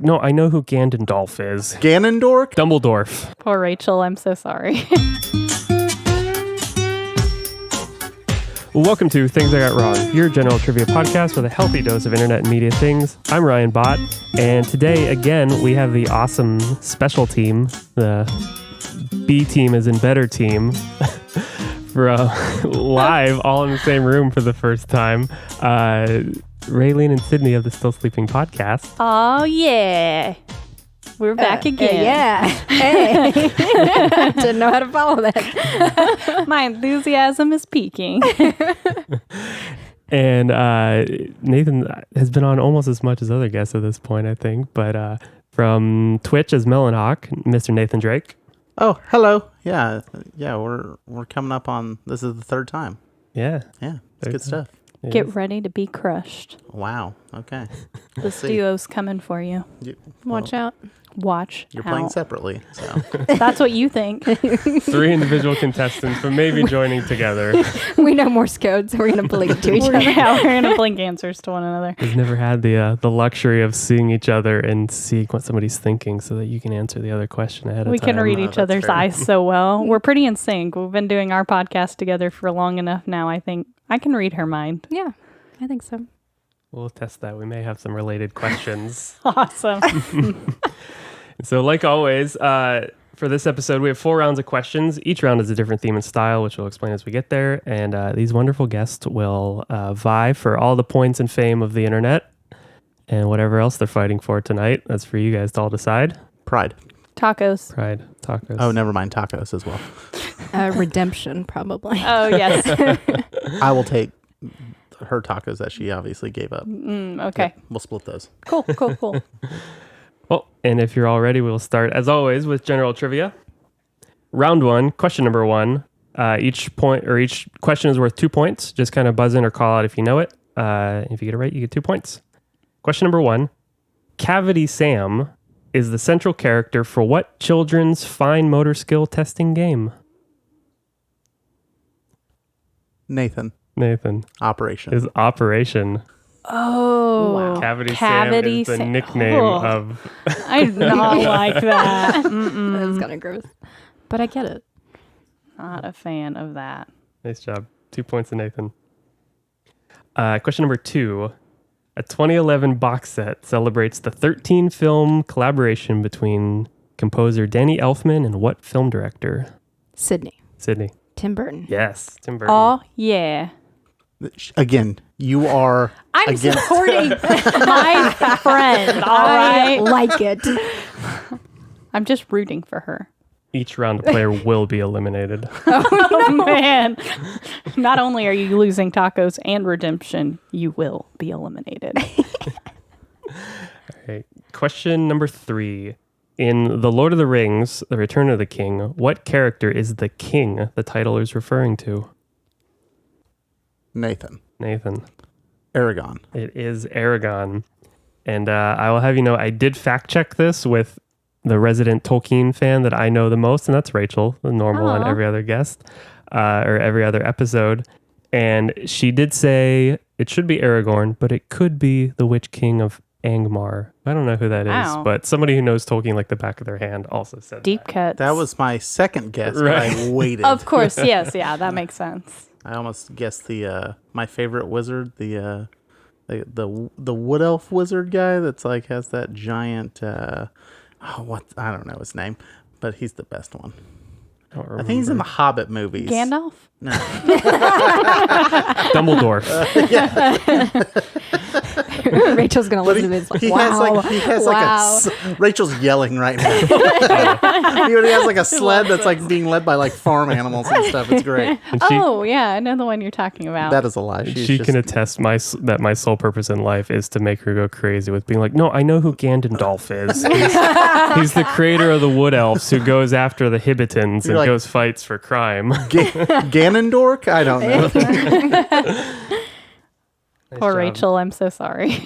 no, I know who Ganondorf is. Ganondorf? Dumbledore. Poor Rachel, I'm so sorry. Welcome to Things I Got Wrong, your general trivia podcast with a healthy dose of internet and media things. I'm Ryan Bott, and today, again, we have the awesome special team, the B team as in better team, for live, all in the same room for the first time. Raylene and Sydney of the Still Sleeping podcast. Oh, yeah. We're back again. Yeah. Hey. Didn't know how to follow that. My enthusiasm is peaking. And Nathan has been on almost as much as other guests at this point, I think. But from Twitch as MelonHawk, Mr. Nathan Drake. Oh, hello. Yeah, we're coming up on, this is the third time. Yeah. Yeah, it's good stuff. Get ready to be crushed. Wow, okay. This duo's coming for you. Watch out. Watch You're out. playing separately, so. That's what you think. 3 individual contestants, but maybe joining together. We know Morse code, so we're going to blink to each other. We're going to blink answers to one another. We've never had the luxury of seeing each other and seeing what somebody's thinking so that you can answer the other question ahead of We time. can read each that's other's fair. eyes so well. We're pretty in sync. We've been doing our podcast together for long enough now. I think I can read her mind. Yeah, I think so. We'll test that. We may have some related questions. Awesome. So like always, for this episode, we have 4 rounds of questions. Each round is a different theme and style, which we'll explain as we get there. And these wonderful guests will vie for all the points and fame of the internet and whatever else they're fighting for tonight. That's for you guys to all decide. Pride. Tacos. Pride, tacos. Oh, never mind, tacos as well. Redemption, probably. Oh, yes. I will take her tacos that she obviously gave up. Okay. Yeah, we'll split those. Cool. Well, and if you're all ready, we'll start, as always, with general trivia. Round 1, question number 1. Each question is worth 2 points. Just kind of buzz in or call out if you know it. If you get it right, you get 2 points. Question number 1. Cavity Sam is the central character for what children's fine motor skill testing game? Nathan. Operation. Is Operation. Oh. Wow. Cavity Sam is the nickname of... I do not like that. That's kind of gross. But I get it. Not a fan of that. Nice job. 2 points to Nathan. Question number 2. A 2011 box set celebrates the 13-film collaboration between composer Danny Elfman and what film director? Sydney. Tim Burton. Yes, Tim Burton. Oh, yeah. Again, you are I'm against... supporting my friend, all I right? like it. I'm just rooting for her. Each round a player will be eliminated. Oh, man. Not only are you losing tacos and redemption, you will be eliminated. Okay. Question number 3. In The Lord of the Rings, The Return of the King, what character is the king the title is referring to? Nathan. Aragon. It is Aragon. And I will have you know, I did fact check this with the resident Tolkien fan that I know the most, and that's Rachel, the normal on every other guest, or every other episode. And she did say it should be Aragorn, but it could be the Witch King of Angmar. I don't know who that is, but somebody who knows Tolkien like the back of their hand also said Deep cuts. That was my second guess, Right. but I waited. Of course, yes. Yeah, that makes sense. I almost guessed the my favorite wizard, the wood elf wizard guy that's like has that giant I don't know his name, but he's the best one. I think he's in the Hobbit movies. Gandalf? No. Dumbledore. Rachel's going to listen to this. He Wow. has Wow. Rachel's yelling right now. He has like a sled that's like being led by like farm animals and stuff. It's great. And Oh, yeah. I know the one you're talking about. That is a lie. she can attest that my sole purpose in life is to make her go crazy with being like, no, I know who Ganondorf is. He's the creator of the Wood Elves who goes after the Hibbitons and like- goes fights for crime. Ganondorf? I don't know. Nice Poor job. Rachel. I'm so sorry.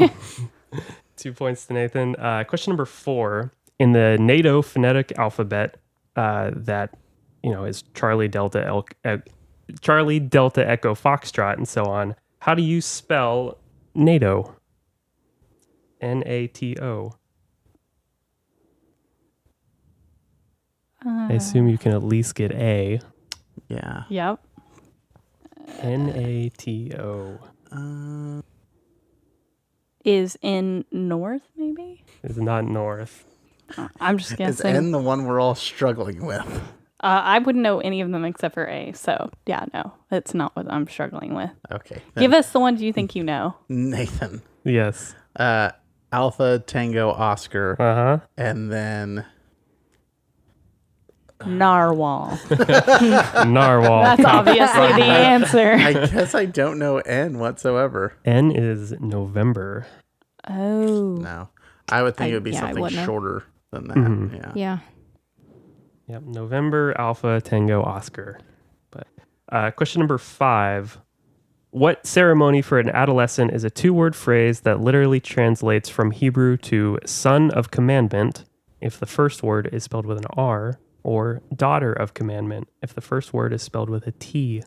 2 points to Nathan. Question number 4. In the NATO phonetic alphabet, that is Charlie Delta Echo Foxtrot and so on. How do you spell NATO? NATO. I assume you can at least get A. Yeah. Yep. NATO. Is in north, maybe? Is not north. I'm just Is guessing. N the one we're all struggling with? I wouldn't know any of them except for A. So, yeah, no. It's not what I'm struggling with. Okay. Give us the ones you think you know. Nathan. Yes. Alpha, Tango, Oscar, Uh-huh. and then Narwhal. Narwhal. That's obviously the answer. I guess I don't know N whatsoever. N is November. Oh. No. I would think it would be I something wouldn't have. shorter than that. Mhm. Yeah. Yeah. Yep. November, Alpha, Tango, Oscar. But question number 5. What ceremony for an adolescent is a 2-word phrase that literally translates from Hebrew to son of commandment if the first word is spelled with an R, or daughter of commandment if the first word is spelled with a T?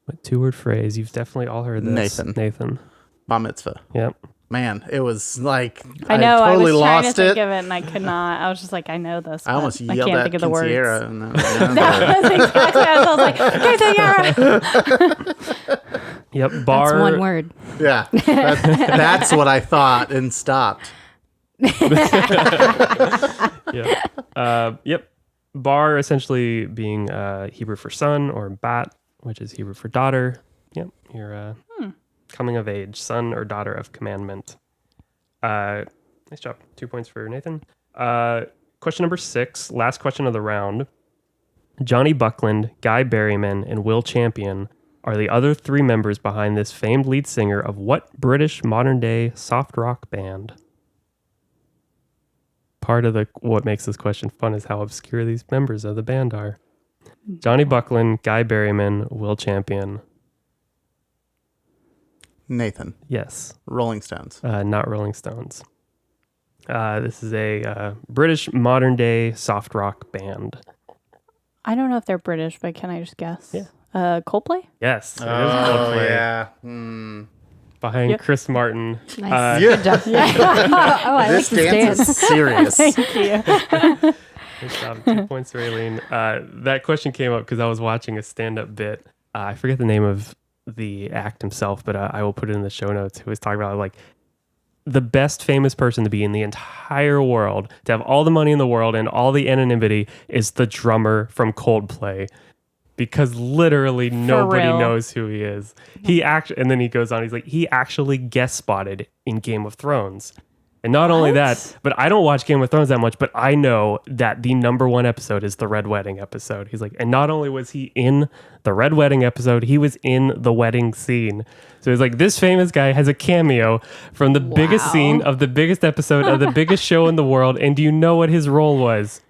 What 2-word phrase? You've definitely all heard this. Nathan. Bar mitzvah. Yep. Man, it was like I know. I totally was trying to lost think it. of it, and I could not. I was just like, I know this. I almost but yelled I can't at think of the words. Quinceañera, and That was exactly what I was like, Quinceañera. Yep. Bar. That's one word. yeah, that's what I thought and stopped. Yep. Yep. Bar essentially being Hebrew for son, or bat, which is Hebrew for daughter. Yep. You're coming of age, son or daughter of commandment. Nice job. 2 points for Nathan. Question number 6, last question of the round. Johnny Buckland, Guy Berryman, and Will Champion are the other 3 members behind this famed lead singer of what British modern-day soft rock band? Part of what makes this question fun is how obscure these members of the band are. Johnny Buckland, Guy Berryman, Will Champion. Nathan, Yes. Rolling Stones. Not Rolling Stones. This is a British modern-day soft rock band. I don't know if they're British, but can I just guess? Yeah. Coldplay? Yes. It is Oh Coldplay. yeah. Behind Yep. Chris Martin. Nice. Yeah. Good job. Oh, I This like this dance dance. is serious. Thank you. Good job. 2 points for Raylene. That question came up because I was watching a stand-up bit. I forget the name of the act himself, but I will put it in the show notes. Who was talking about like the best famous person to be in the entire world, to have all the money in the world and all the anonymity, is the drummer from Coldplay. Because literally nobody real. knows who he is. He actually, and then he goes on. He's like, he actually guest spotted in Game of Thrones, and not only that, but I don't watch Game of Thrones that much, but I know that the number 1 episode is the Red Wedding episode. He's like, and not only was he in the Red Wedding episode, he was in the wedding scene. So he's like, this famous guy has a cameo from the biggest scene of the biggest episode of the biggest show in the world. And do you know what his role was?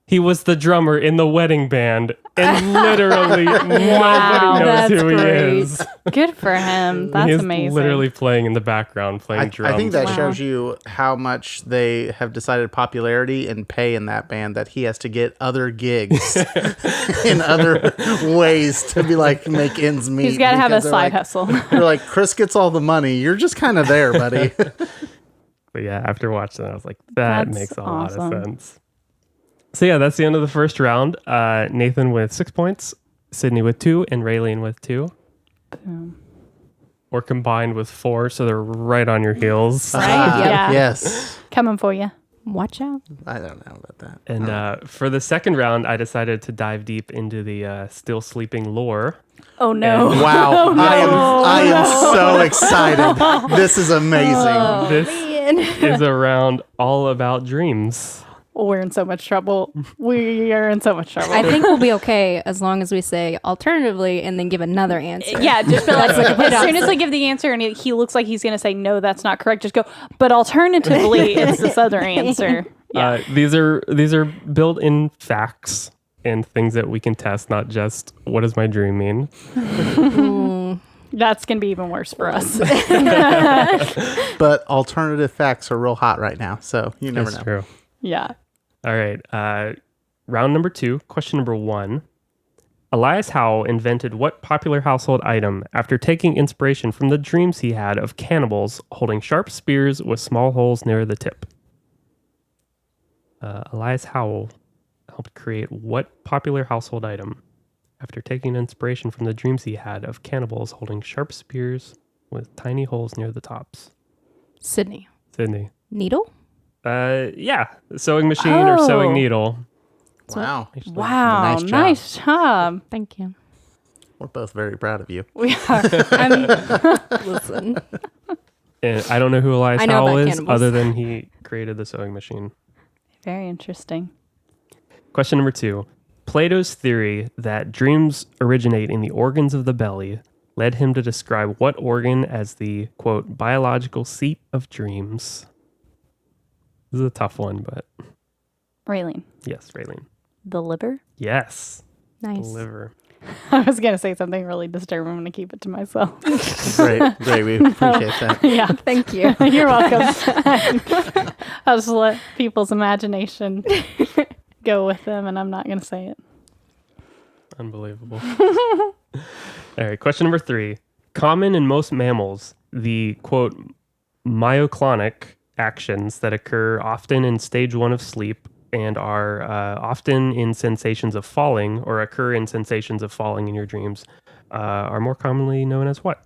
He was the drummer in the wedding band, and literally nobody knows that's who he great. is. Good for him. That's He's amazing. literally playing in the background, playing drums. I think that Wow. shows you how much they have decided popularity and pay in that band, that he has to get other gigs in other ways to be like make ends meet. He's got to have a because they're side like, hustle. They're like, Chris gets all the money. You're just kind of there, buddy. But yeah, after watching that, I was like, that That's makes a lot awesome. of sense. So yeah, that's the end of the first round. Nathan with 6 points, Sydney with 2, and Raylene with 2. Boom. Or combined with 4, so they're right on your heels. Right? Ah, Yeah. Yes. Coming for you. Watch out. I don't know about that. And for the second round, I decided to dive deep into the still sleeping lore. Oh, no. Wow. I am so excited. This is amazing. This is around all about dreams. We're in so much trouble. We are in so much trouble. I think we'll be okay as long as we say alternatively and then give another answer. Yeah, just be like, That's the complete as soon as opposite. I give the answer and he looks like he's going to say, no, that's not correct, just go, but alternatively, it's this other answer. Yeah. These are built-in facts and things that we can test, not just what does my dream mean. That's going to be even worse for us. But alternative facts are real hot right now, so you never That's know. true. Yeah. All right. Round number 2, question number 1. Elias Howe invented what popular household item after taking inspiration from the dreams he had of cannibals holding sharp spears with small holes near the tip? Elias Howell helped create what popular household item after taking inspiration from the dreams he had of cannibals holding sharp spears with tiny holes near the tops? Sydney. Sydney. Needle? Yeah, sewing machine or sewing needle. Wow. Wow, Nice job. nice job. Thank you. We're both very proud of you. We are. Listen. And I don't know who Elias I know Howell about is, cannibals. other than he created the sewing machine. Very interesting. Question number 2. Plato's theory that dreams originate in the organs of the belly led him to describe what organ as the, quote, biological seat of dreams? This is a tough one, but Raylene, yes, Raylene. the liver? Yes, Nice. liver. I was going to say something really disturbing. I'm going to keep it to myself. Great. We appreciate that. Yeah. Thank you. You're welcome. I'll just let people's imagination go with them, and I'm not going to say it. Unbelievable. All right, question number 3. Common in most mammals, the, quote, myoclonic actions that occur often in stage 1 of sleep and are often in sensations of falling or occur in sensations of falling in your dreams are more commonly known as what?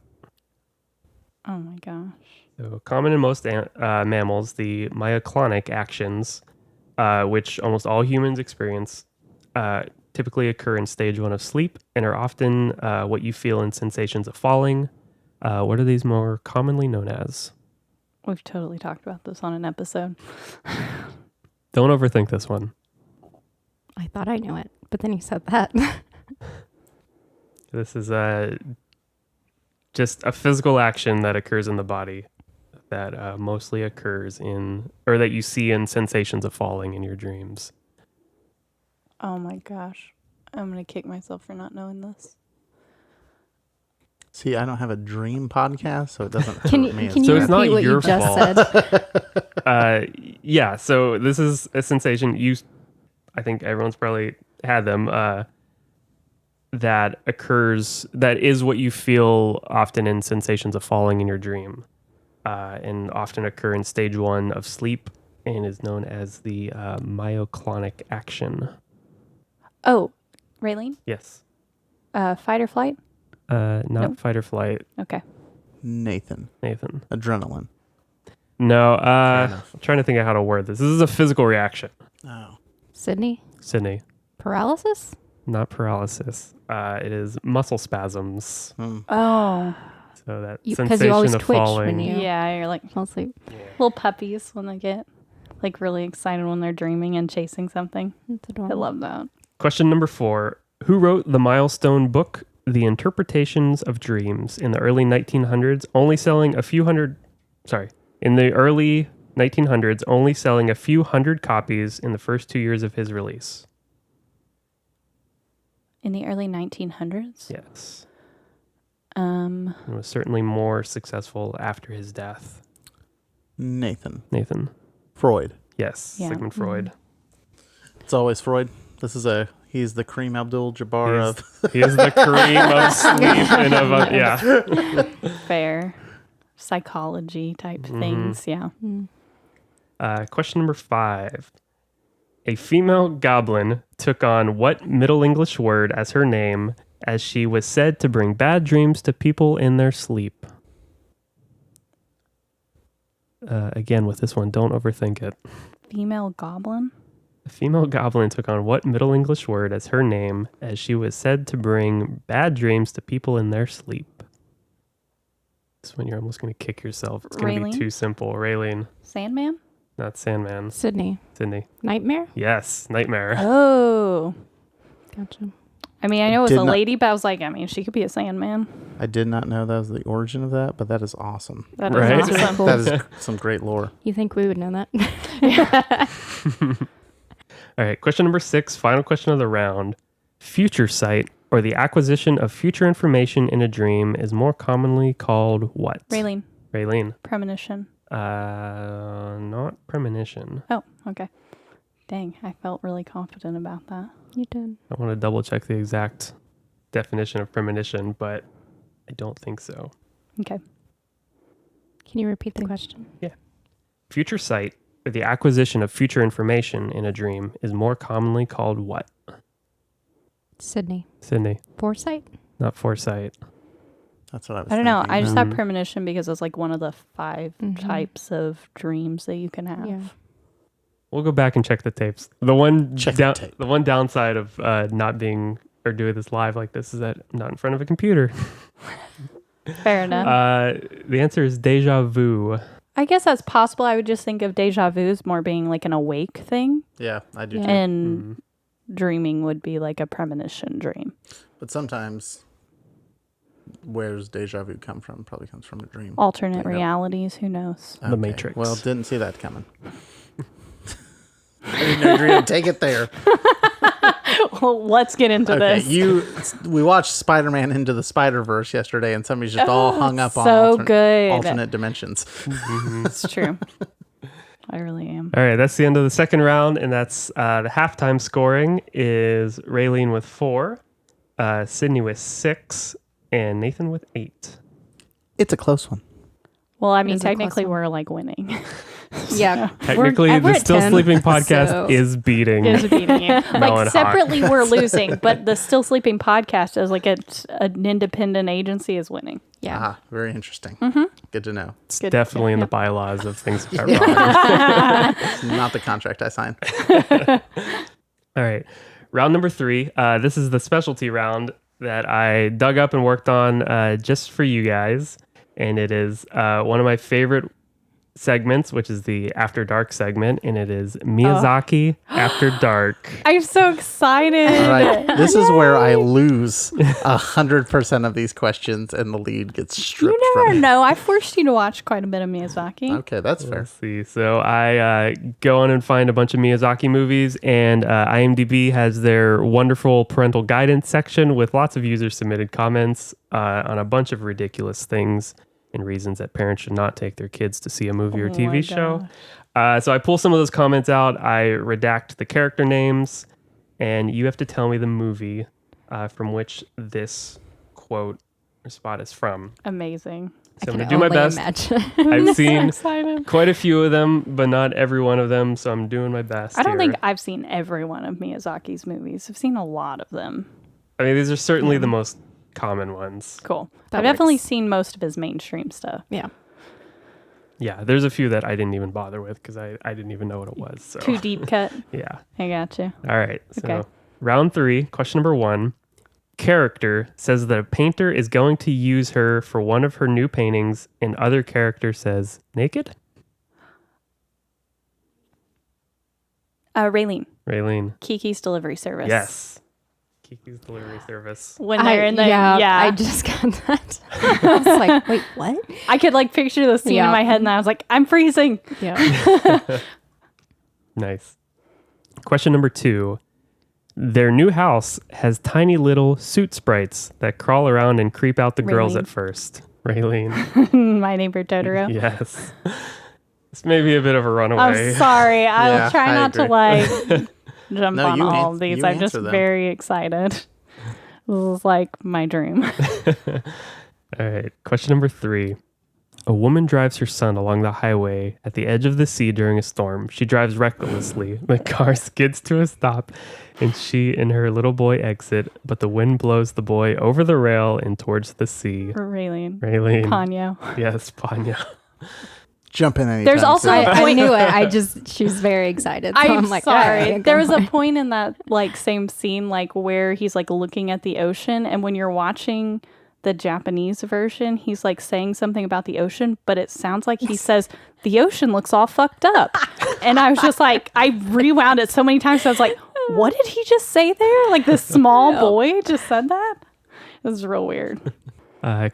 Oh my gosh. So common in most mammals, the myoclonic actions, which almost all humans experience, typically occur in stage 1 of sleep and are often what you feel in sensations of falling. What are these more commonly known as? We've totally talked about this on an episode. Don't overthink this one. I thought I knew it, but then you said that. This is just a physical action that occurs in the body that mostly occurs in, or that you see in sensations of falling in your dreams. Oh my gosh. I'm going to kick myself for not knowing this. See, I don't have a dream podcast, so it doesn't hurt Can you, me. can So you it's not repeat what your you just fault. said? Yeah, so this is a sensation I think everyone's probably had them, that occurs, that is what you feel often in sensations of falling in your dream, and often occur in stage 1 of sleep and is known as the myoclonic action. Oh, Raylene? Yes. Fight or flight? Not Nope. fight or flight, Okay. Nathan. Adrenaline. No, enough. I'm trying to think of how to word this. This is a physical reaction. Oh. Sydney? Sydney, Paralysis? not paralysis. It is muscle spasms. Oh. So that Because you always sensation of twitch falling. when you Yeah, you're like mostly. little puppies when they get like really excited when they're dreaming and chasing something. It's I adorable. love that. Question number 4. Who wrote the milestone book, The Interpretations of Dreams, in the early 1900s, in the early 1900s, only selling a few hundred copies in the first 2 years of his release? In the early 1900s? Yes. Um, It was certainly more successful after his death. Nathan. Nathan. Freud. Yes, Yeah. Sigmund Freud. It's always Freud. He's the Kareem Abdul-Jabbar of. He is the cream of sleep and of, yeah. fair. Psychology type things. Yeah. Question number 5. A female goblin took on what Middle English word as her name, as she was said to bring bad dreams to people in their sleep? Again, with this one, don't overthink it. Female goblin? A female goblin took on what Middle English word as her name, as she was said to bring bad dreams to people in their sleep? This one, you're almost going to kick yourself. It's going to be Raylene? too simple. Raylene, Sandman? not Sandman. Sydney. Sydney. Nightmare? Yes, Nightmare. Oh. Gotcha. I mean, I know it's Did a not- lady, but I was like, I mean, she could be a Sandman. I did not know that was the origin of that, but that is awesome. That is Right? awesome. Cool. That is some great lore. You think we would know that? All right, question number 6, final question of the round. Future sight, or the acquisition of future information in a dream, is more commonly called what? Raylene, Raylene. premonition. Not premonition. Oh, okay. Dang, I felt really confident about that. You did. I want to double check the exact definition of premonition, but I don't think so. Okay. Can you repeat the question? Future sight or the acquisition of future information in a dream is more commonly called what? Sydney. Sydney, Foresight? not foresight. That's what I was I don't know. thinking. I just have premonition because it's like one of the 5 Mhm. types of dreams that you can have. Yeah. We'll go back and check the tapes. The one Check the tape. the one downside of not being or doing this live like this is that I'm not in front of a computer. Fair enough. The answer is deja vu. I guess that's possible. I would just think of deja vu as more being like an awake thing, Yeah, I do Yeah. too. and dreaming would be like a premonition dream. But sometimes, where's deja vu come from? Probably comes from a dream. Alternate But no. realities, who knows? The Matrix. Well, didn't see that coming. I didn't know you were going to take it there. Well, let's get into Okay, this. we watched Spider-Man Into the Spider-Verse yesterday, and somebody's just all hung up on so good. alternate dimensions. It's true. I really am. All right, that's the end of the second round, and that's the halftime scoring is Raylene with 4, Sydney with 6, and Nathan with 8. It's a close one. Well, I mean, is a close technically, one. we're like winning. Yeah. Technically, we're the at Still 10, Sleeping podcast so- is beating. Is beating you. MelonHawk. Like separately, we're losing, but the Still Sleeping podcast as like an independent agency is winning. Yeah. Ah, very interesting. Good to know. It's Good. definitely in the bylaws of things that got wrong. It's not the contract I signed. All right. Round number 3. This is the specialty round that I dug up and worked on just for you guys. And it is one of my favorite segments, which is the After Dark segment. And it is Miyazaki After Dark. I'm so excited. All right, this is where I lose 100% of these questions, and the lead gets stripped You from never me. know. I forced you to watch quite a bit of Miyazaki. Okay, that's fair. Let's see. So I go on and find a bunch of Miyazaki movies, and IMDb has their wonderful parental guidance section with lots of user submitted comments on a bunch of ridiculous things and reasons that parents should not take their kids to see a movie or Oh my TV show. So I pull some of those comments out. I redact the character names, and you have to tell me the movie from which this quote or spot is from. Amazing. So I'm I going can to do my only best. imagine. I've seen Excited. quite a few of them, but not every one of them. So I'm doing my best. I don't here. think I've seen every one of Miyazaki's movies. I've seen a lot of them. I mean, these are certainly the most common ones. Cool. That I've definitely works. seen most of his mainstream stuff. Yeah. Yeah, there's a few that I didn't even bother with because I didn't even know what it was. So Too deep cut. yeah. I got you. All right. So Okay. round 3, question number 1. Character says that a painter is going to use her for one of her new paintings, and other character says naked. Raylene, Raylene. Kiki's Delivery Service. Yes. Kiki's Delivery Service. When they're in the I just got that. I was like, wait, what? I could like picture the scene Yeah. in my head, and I was like, I'm freezing. Yeah. Nice. Question number 2. Their new house has tiny little suit sprites that crawl around and creep out the girls Raylene. at first. Raylene. My neighbor Totoro. Yes. This may be a bit of a runaway. I'm sorry. I'll Yeah, try I not to agree. like jump No, on you all an- of these. you I'm just answer them. very excited. This is like my dream. All right. Question number 3. A woman drives her son along the highway at the edge of the sea during a storm. She drives recklessly. The car skids to a stop, and she and her little boy exit, but the wind blows the boy over the rail and towards the sea. Raylene. Raylene. Ponyo. Yes, Panya. Jump in anytime. There's also soon. a I point. knew it. She was very excited. So I'm like, sorry. all right, There go was for a it. point in that like same scene like where he's like looking at the ocean, and when you're watching the Japanese version, he's like saying something about the ocean, but it sounds like he says the ocean looks all fucked up. And I was just like, I rewound it so many times. I was like, what did he just say there? Like this small boy just said that? It was real weird.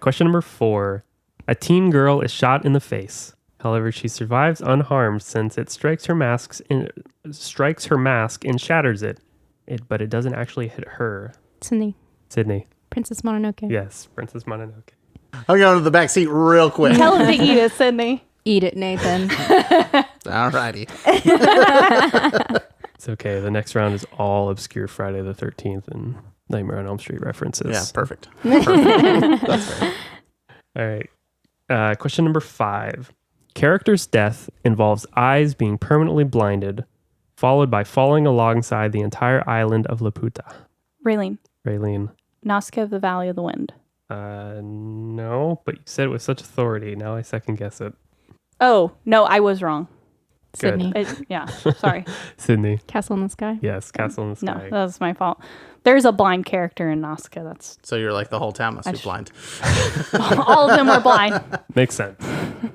Question number 4. A teen girl is shot in the face. However, she survives unharmed since it strikes her mask and shatters it. But it doesn't actually hit her. Sydney, Sydney. Princess Mononoke. Yes, Princess Mononoke. I'm going to the back seat real quick. Tell him to eat it, Sydney. Eat it, Nathan. All righty. It's okay. The next round is all obscure Friday the 13th and Nightmare on Elm Street references. Yeah, perfect. That's fair. All right. Question number 5. character's death involves eyes being permanently blinded, followed by falling alongside the entire island of Laputa. Raylene. Raylene. Nazca of the Valley of the Wind. No, but you said it with such authority. Now I second guess it. Oh, no, I was wrong. Good. Sydney. Yeah, sorry. Sydney. Castle in the Sky. Yes, Castle in the No, Sky. that was my fault. There's a blind character in Nazca. That's So you're like the whole town must be blind. all of them were blind. Makes sense. All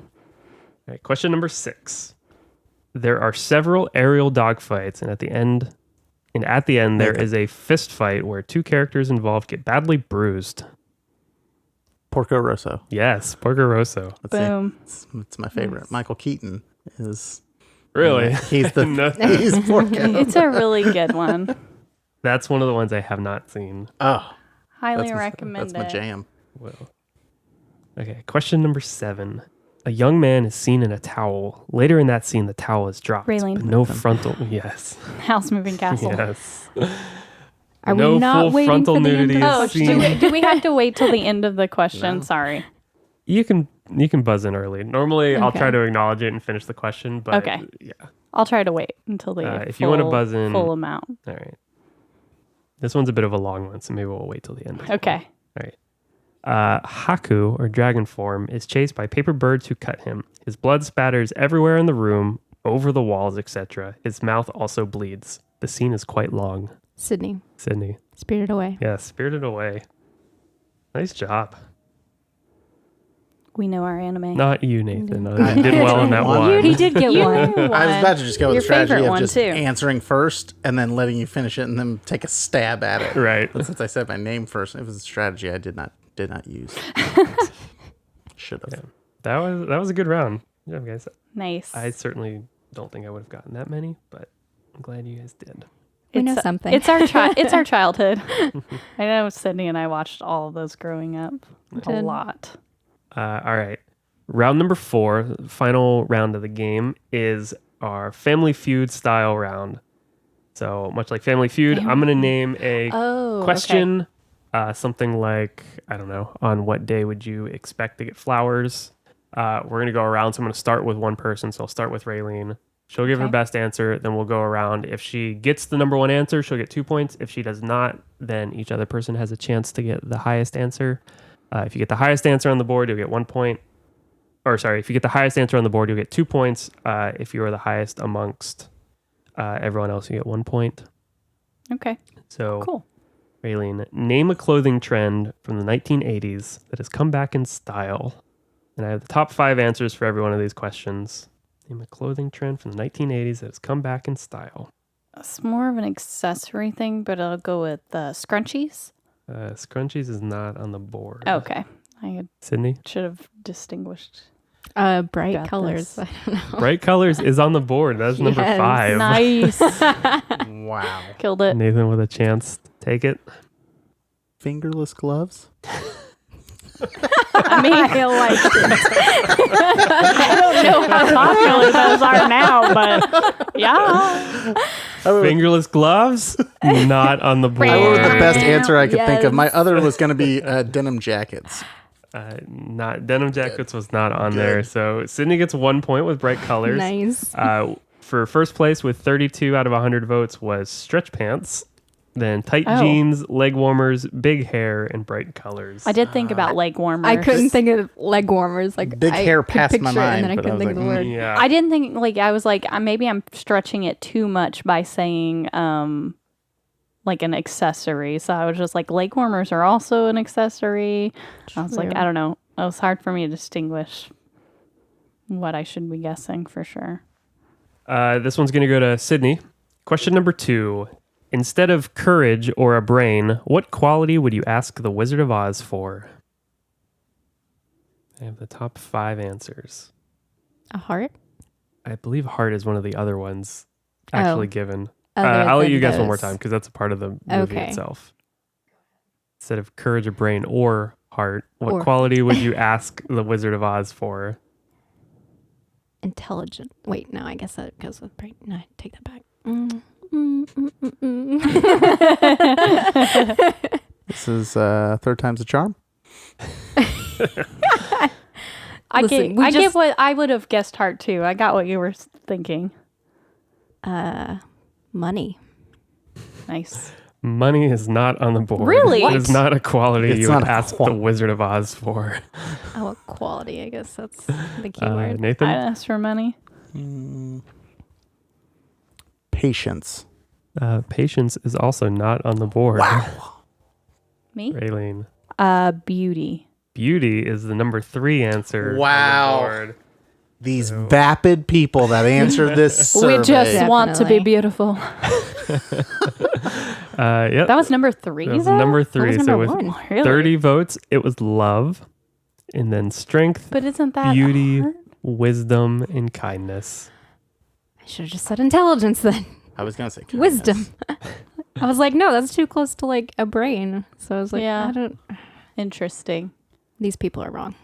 right, question number 6. There are several aerial dogfights, and at the end, there is a fist fight where 2 characters involved get badly bruised. Porco Rosso. Yes, Porco Rosso. Let's see. Boom. It's my favorite. Michael Keaton is Really? he's the No. he's Porco. It's a really good one. That's one of the ones I have not seen. Oh, Highly recommend that's my it. jam. Well, okay, question number 7. A young man is seen in a towel. Later in that scene, the towel is dropped. Raylene. But no frontal. Yes. House Moving Castle. Yes. Are No we not full waiting frontal for the end nudity of Oh, is the seen. do we have to wait till the end of the question? No. Sorry. You can buzz in early. Normally, I'll Okay. try to acknowledge it and finish the question. But Okay. yeah. I'll try to wait until the If you wanna buzz in- full amount. All right. This one's a bit of a long one, so maybe we'll wait till the end. Okay. All right. Haku, or dragon form, is chased by paper birds who cut him. His blood spatters everywhere in the room, over the walls, etc. His mouth also bleeds. The scene is quite long. Sydney. Sydney. Spirited Away. Yeah, Spirited Away. Nice job. We know our anime. Not you, Nathan. You did well in that You one. He did get You one. knew I was one. about to just go with Your the strategy favorite of one, just too. answering first and then letting you finish it and then take a stab at it. Right. But since I said my name first, it was a strategy I did not use. Should have. Yeah. That was a good round. Good job, guys. Nice. I certainly don't think I would have gotten that many, but I'm glad you guys did. We know It's- something. It's our it's our childhood. I know Sydney and I watched all of those growing up. A did. lot. All right. Round number 4, final round of the game, is our Family Feud style round. So much like Family Feud, I'm going to name a Oh, question, something like, I don't know, on what day would you expect to get flowers? We're going to go around. So I'm going to start with one person. So I'll start with Raylene. She'll give her Okay. best answer. Then we'll go around. If she gets the number 1 answer, she'll get 2 points. If she does not, then each other person has a chance to get the highest answer. If you get the highest answer on the board, you'll get 1 point. Or sorry, if you get the highest answer on the board, you'll get 2 points. If you are the highest amongst everyone else, you get 1 point. Okay. So, Cool. Raylene, name a clothing trend from the 1980s that has come back in style. And I have the top 5 answers for every one of these questions. Name a clothing trend from the 1980s that has come back in style. It's more of an accessory thing, but I'll go with scrunchies. Scrunchies is not on the board. Okay. I Sydney? should have distinguished. Bright Got colors. this. I don't know. Bright Colors is on the board. That's number Yes. 5. Nice. Wow. Killed it. Nathan with a chance to take it. Fingerless gloves? I mean, I like I don't know how popular those are now, but yeah. Fingerless gloves? Not on the board. I went with the best answer I could think of. Yes. My other was going to be denim jackets. Not denim jackets was not on there. So Sydney gets 1 point with bright colors. Nice. For first place with 32 out of 100 votes was stretch pants, then tight Oh. jeans, leg warmers, big hair, and bright colors. I did think about leg warmers. I couldn't think of leg warmers. Like Big I hair could passed my picture it, mind, and then I but I couldn't was think of the like, word. Yeah. I didn't think I was like maybe I'm stretching it too much by saying like an accessory. So I was just like leg warmers are also an accessory. I was like True. I don't know. It was hard for me to distinguish what I should be guessing for sure. This one's going to go to Sydney. Question number 2. Instead of courage or a brain, what quality would you ask the Wizard of Oz for? I have the top 5 answers. A heart. I believe heart is one of the other ones actually given. Other I'll let than you guess one more those. time because that's a part of the movie Okay. itself. Instead of courage or brain or heart, what Or- quality would you ask the Wizard of Oz for? Intelligent. Wait, no, I guess that goes with brain. No, I take that back. This is third time's a charm. I Listen, get what I would have guessed heart too. I got what you were thinking. Money. Nice. Money is not on the board. Really? It is not a quality It's you would not a ask the Wizard of Oz for. Oh, quality. I guess that's the key word. Nathan? I asked for money. Patience. Patience is also not on the board. Wow. Me? Raylene. Beauty. Beauty is the number 3 answer. Wow. On the board. These vapid people that answered this survey. We just want to be Definitely. beautiful. Yep. That was number 3. That was though? number 3. was So number with one. Really? 30 votes, it was love, and then strength, But isn't that beauty, hard? wisdom, and kindness. I should have just said intelligence then. I was going to say kindness. Wisdom. I was like, no, that's too close to like a brain. So I was like, Yeah. I don't. Interesting. These people are wrong.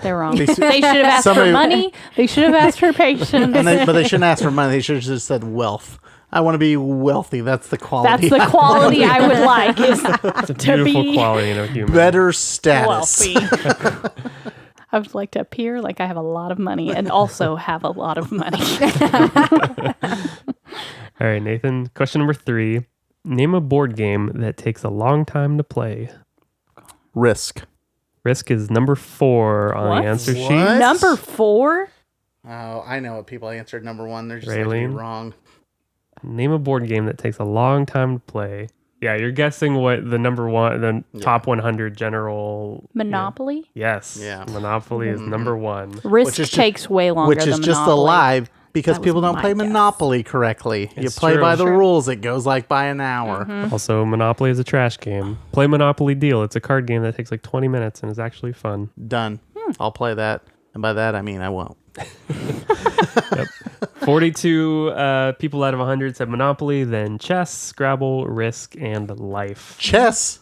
They're wrong. They They should have asked Somebody- for money. They should have asked for patience. But they shouldn't ask for money. They should have just said wealth. I want to be wealthy. That's the quality. That's the quality I would like is It's a to beautiful be quality in a human. Better status. wealthy. I would like to appear like I have a lot of money and also have a lot of money. All right, Nathan. Question number 3. Name a board game that takes a long time to play. Risk. Risk is number 4 on What? the answer sheet. What? Number 4? Oh, I know what people answered number 1. They're just like Raylene? me wrong. Name a board game that takes a long time to play. Yeah, you're guessing what the number 1, the top 100 general. Monopoly? Yes. Yeah. Monopoly is number 1. Risk Which is takes way longer Which than is just a Monopoly. lie because That was people don't my play guess. Monopoly correctly. You It's play true. by the True. rules. It goes like by an hour. Also, Monopoly is a trash game. Play Monopoly Deal. It's a card game that takes like 20 minutes and is actually fun. Done. I'll play that. And by that, I mean I won't. 42 people out of 100 said Monopoly, then chess, Scrabble, Risk, and Life. Chess.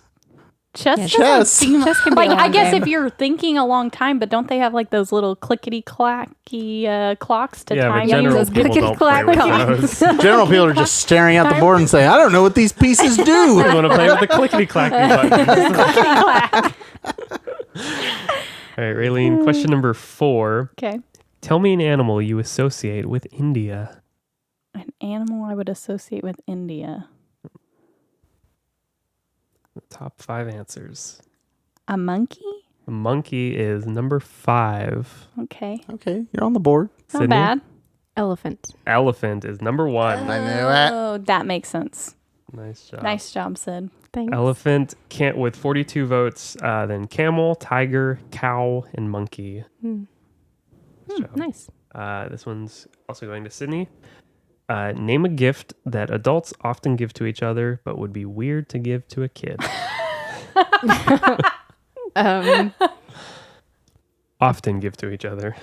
Chess Yeah, doesn't chess. seem Chess can be like a I long guess game. if you're thinking a long time, but don't they have like those little clickety clacky clocks to Yeah, time but general those you? people don't play with those. General people are just staring at the board and saying, I don't know what these pieces I do. want to play with the clickety-clacky buttons. All right, Raylene, question number 4. Okay. Tell me an animal you associate with India. An animal I would associate with India. Top 5 answers. A monkey? A monkey is number 5. Okay. Okay, you're on the board. Not Sydney? bad. Elephant. Elephant is number 1. I knew it. Oh, that makes sense. Nice job. Nice job, Sid. Thanks. Elephant can't with 42 votes. Then camel, tiger, cow, and monkey. Nice job. Nice. This one's also going to Sydney. Name a gift that adults often give to each other, but would be weird to give to a kid. Often give to each other.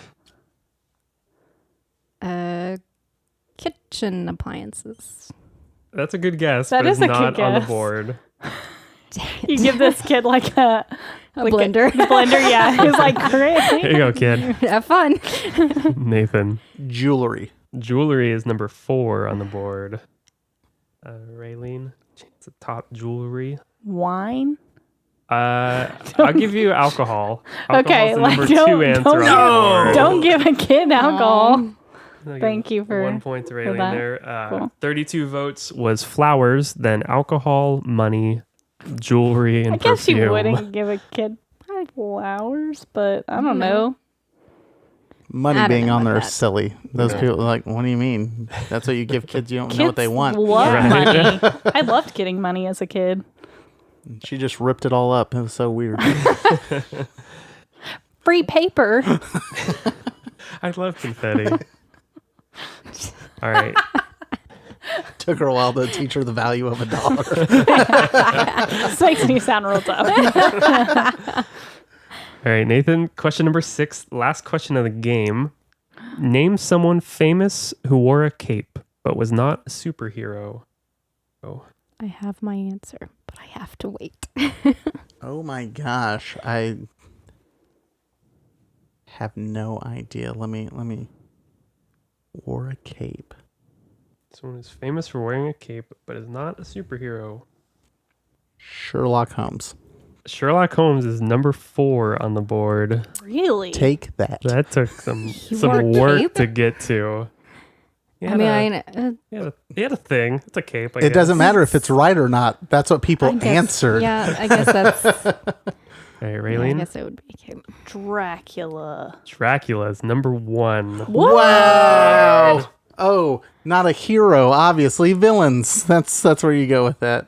Kitchen appliances. That's a good guess, That but it's is a good not on the guess. board. You give this kid like a blender. blender, yeah. He's like, great. Here you go, kid. Have fun. Nathan. Jewelry. Jewelry is number 4 on the board. Raylene, chance of top jewelry. Wine? I'll give you alcohol. Okay, Alcohol's the like number 2 answer on the board. don't give a kid alcohol. I'll give Thank you for 1 point to Raylene that. there. Cool. 32 votes was flowers, then alcohol, money, jewelry, and I guess perfume. you wouldn't give a kid flowers, but I don't know. Money I don't being know on there about is that. silly. Those Yeah. people are like, what do you mean? That's what you give kids. You don't know what they Kids want. love Right. money. I loved getting money as a kid. She just ripped it all up. It was so weird. Free paper. I love confetti. All right. Took her a while to teach her the value of $1. This makes me sound real dumb. All right, Nathan, question number 6, last question of the game. Name someone famous who wore a cape but was not a superhero. Oh, I have my answer, but I have to wait. Oh my gosh. I have no idea. Let me wore a cape. someone who's famous for wearing a cape but is not a superhero. Sherlock Holmes. Sherlock Holmes is number 4 on the board. Really? Take that. That took some wore a work cape? to get to. He I had mean, he had a thing. It's a cape. I It guess. doesn't matter if it's right or not. That's what people answered. Yeah, I guess that's. All right, I Raylene. guess it would be okay. Dracula. Dracula is number 1. Wow. Oh, not a hero, obviously. Villains. That's where you go with that.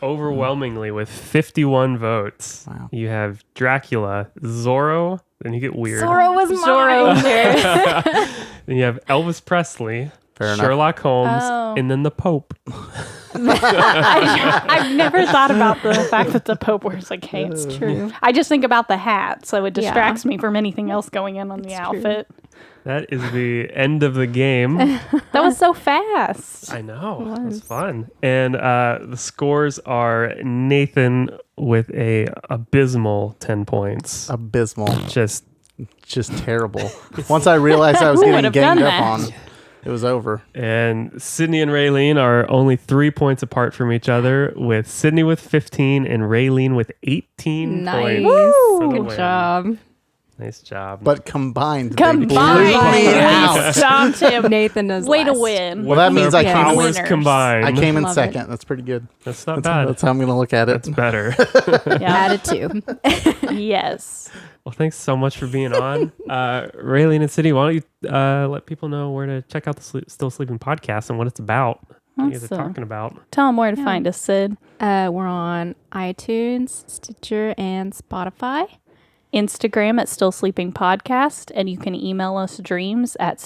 Overwhelmingly with 51 votes. Wow. You have Dracula, Zorro, then you get weird. Zorro was Zorro. mine. Then you have Elvis Presley, Fair enough. Sherlock Holmes, Oh. and then the Pope. I've never thought about the fact that the Pope wears a cape. It's true. I just think about the hat, so it Yeah. distracts me from anything else going in on the true. outfit. That is the end of the game. That was so fast. I know. It It was was. fun. And the scores are Nathan with a abysmal 10 points. Abysmal. Just Just terrible. Once I realized I was Who getting would've ganged done up that? on, it was over. and Sydney and Raylene are only 3 points apart from each other, with Sydney with 15 and Raylene with 18 Nice. points. for the Good win. job. Nice job. But combined, they blew Combined. me Wow. out. Stop, Tim. Nathan is Way to last. win. Well, that With means their I came in- powers Winners. combined. I came in Love second. That's pretty good. That's not That's, bad. that's how I'm going to look at it. That's better. Yeah. Added 2. Yes. Well, thanks so much for being on. Raylene and Sydney, why don't you let people know where to check out the Still Sleeping podcast and what it's about? What you guys are Awesome. talking about. Tell them where to Yeah. find us, Sid. We're on iTunes, Stitcher, and Spotify. Instagram at Still Sleeping Podcast, and you can email us dreams at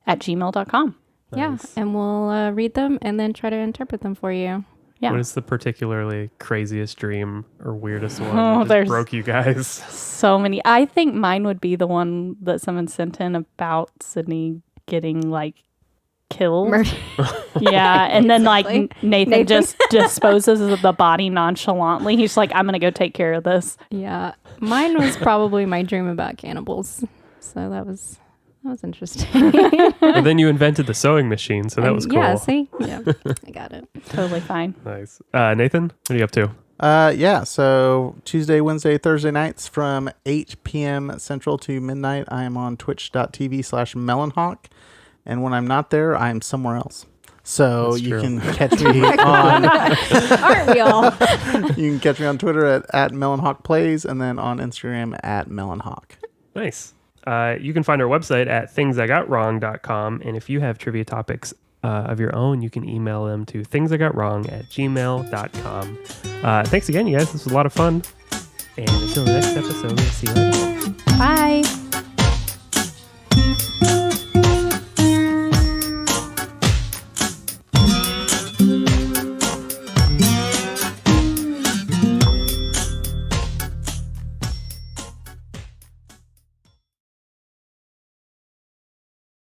stillsleepingpodcast@gmail.com. Yeah, Nice. and we'll read them and then try to interpret them for you. Yeah. What is the particularly craziest dream or weirdest one Oh, that just there's- broke you guys? So many. I think mine would be the one that someone sent in about Sydney getting killed. Murder. Yeah, and then Basically. Nathan just disposes of the body nonchalantly. He's like, "I'm gonna go take care of this." Yeah, mine was probably my dream about cannibals. So that was interesting. And then you invented the sewing machine, so that was cool. Yeah, see? Yeah, I got it. Totally fine. Nice. Nathan, what are you up to? Yeah, so Tuesday, Wednesday, Thursday nights from 8 p.m. Central to midnight, I am on twitch.tv/MelonHawk. And when I'm not there, I'm somewhere else. So That's you true. can catch me on Aren't we all? you can catch me on Twitter at MelonHawk Plays and then on Instagram at MelonHawk. Nice. You can find our website at thingsigotwrong.com. And if you have trivia topics of your own, you can email them to thingsigotwrong@gmail.com. Thanks again, you guys. This was a lot of fun. And until the next episode, we'll see you later. Bye.